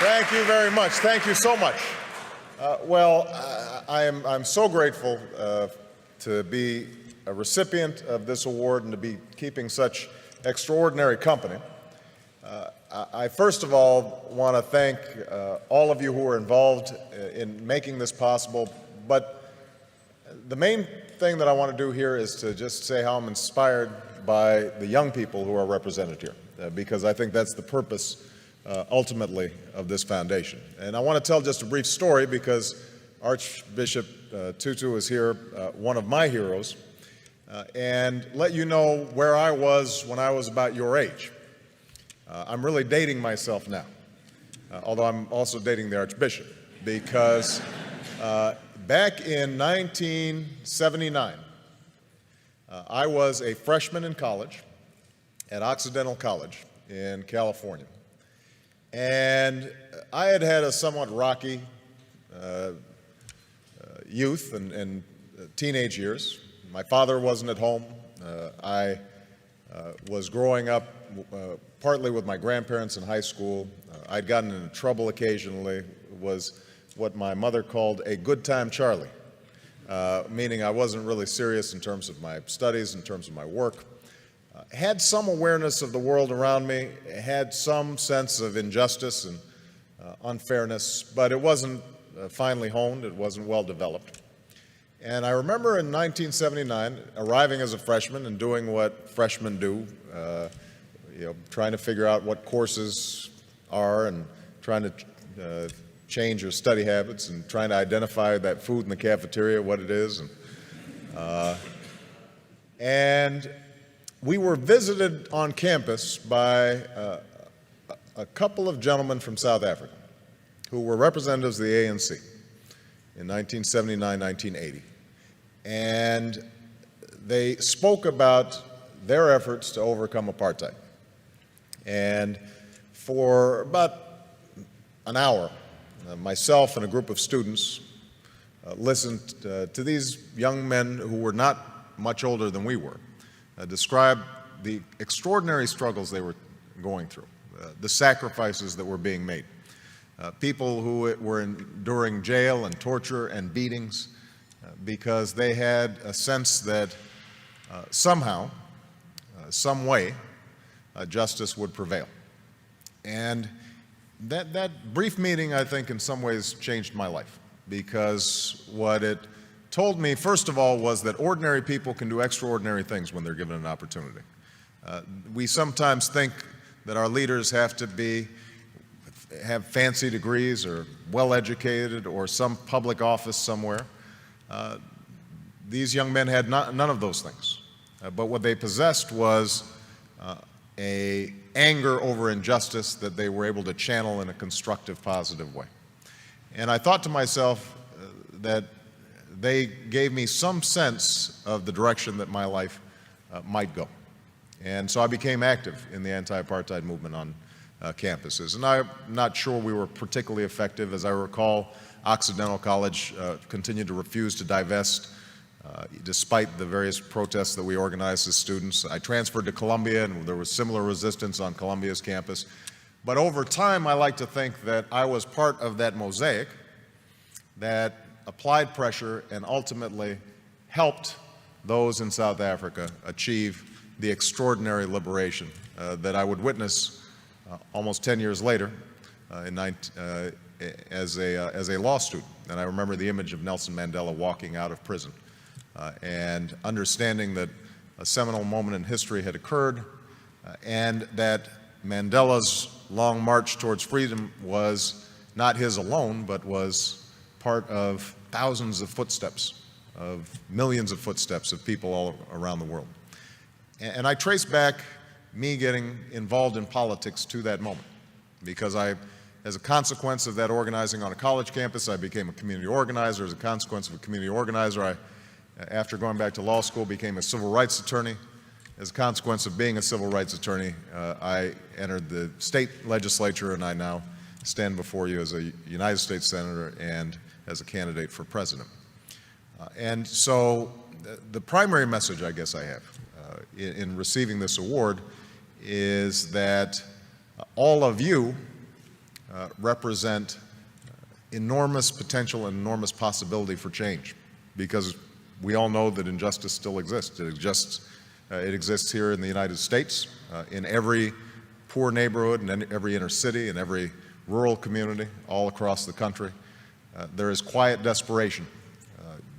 Thank you very much. Thank you so much. I'm so grateful to be a recipient of this award and to be keeping such extraordinary company. I first of all want to thank all of you who are involved in making this possible, but the main thing that I want to do here is to just say how I'm inspired by the young people who are represented here, because I think that's the purpose ultimately of this foundation. And I want to tell just a brief story because Archbishop Tutu is here, one of my heroes, and let you know where I was when I was about your age. I'm really dating myself now, although I'm also dating the Archbishop, because back in 1979, I was a freshman in college at Occidental College in California. And I had had a somewhat rocky youth and teenage years. My father wasn't at home. I was growing up partly with my grandparents in high school. I'd gotten into trouble occasionally, was what my mother called a good time Charlie, meaning I wasn't really serious in terms of my studies, in terms of my work. Had some awareness of the world around me, had some sense of injustice and unfairness, but it wasn't finely honed, it wasn't well developed. And I remember in 1979 arriving as a freshman and doing what freshmen do, trying to figure out what courses are and trying to change your study habits and trying to identify that food in the cafeteria, what it is. And we were visited on campus by a couple of gentlemen from South Africa who were representatives of the ANC in 1979, 1980. And they spoke about their efforts to overcome apartheid. And for about an hour, myself and a group of students listened to these young men who were not much older than we were, describe the extraordinary struggles they were going through, the sacrifices that were being made, people who were enduring jail and torture and beatings because they had a sense that somehow, some way, justice would prevail. And that brief meeting, I think, in some ways changed my life, because what it told me, first of all, was that ordinary people can do extraordinary things when they're given an opportunity. We sometimes think that our leaders have to have fancy degrees or well-educated or some public office somewhere. These young men had none of those things. But what they possessed was an anger over injustice that they were able to channel in a constructive, positive way. And I thought to myself that they gave me some sense of the direction that my life might go. And so I became active in the anti-apartheid movement on campuses. And I'm not sure we were particularly effective. As I recall, Occidental College continued to refuse to divest despite the various protests that we organized as students. I transferred to Columbia, and there was similar resistance on Columbia's campus. But over time, I like to think that I was part of that mosaic that applied pressure and ultimately helped those in South Africa achieve the extraordinary liberation that I would witness almost 10 years later as a law student. And I remember the image of Nelson Mandela walking out of prison and understanding that a seminal moment in history had occurred and that Mandela's long march towards freedom was not his alone, but was part of thousands of footsteps, of millions of footsteps of people all around the world. And I trace back me getting involved in politics to that moment, because as a consequence of that organizing on a college campus, I became a community organizer. As a consequence of a community organizer, after going back to law school, became a civil rights attorney. As a consequence of being a civil rights attorney, I entered the state legislature, and I now stand before you as a United States Senator and as a candidate for president. And so the primary message I guess I have in receiving this award is that all of you represent enormous potential and enormous possibility for change, because we all know that injustice still exists. It exists here in the United States, in every poor neighborhood, and every inner city, and every rural community, all across the country. There is quiet desperation.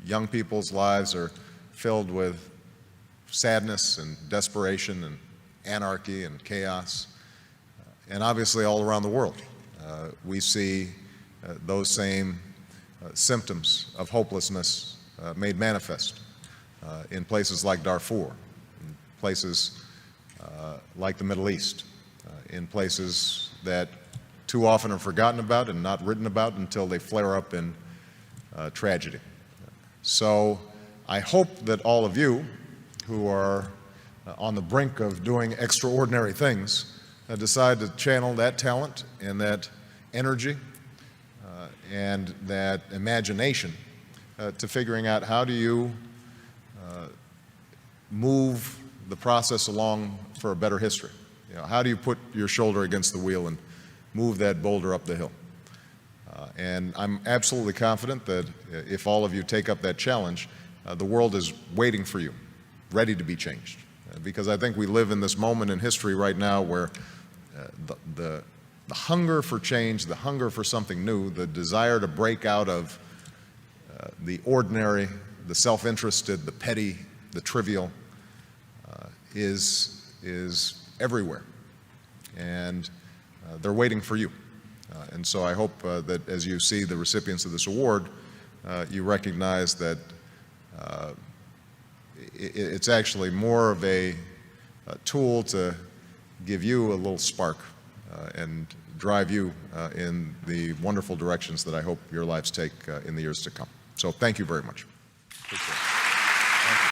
Young people's lives are filled with sadness and desperation and anarchy and chaos. And obviously all around the world, we see those same symptoms of hopelessness made manifest in places like Darfur, in places like the Middle East, in places that too often are forgotten about and not written about until they flare up in tragedy. So I hope that all of you who are on the brink of doing extraordinary things decide to channel that talent and that energy and that imagination to figuring out how do you move the process along for a better history. You know, how do you put your shoulder against the wheel and move that boulder up the hill? And I'm absolutely confident that if all of you take up that challenge, the world is waiting for you, ready to be changed. Because I think we live in this moment in history right now where the hunger for change, the hunger for something new, the desire to break out of the ordinary, the self-interested, the petty, the trivial, is everywhere. And they're waiting for you. And so I hope that as you see the recipients of this award, you recognize that it's actually more of a tool to give you a little spark and drive you in the wonderful directions that I hope your lives take in the years to come. So thank you very much.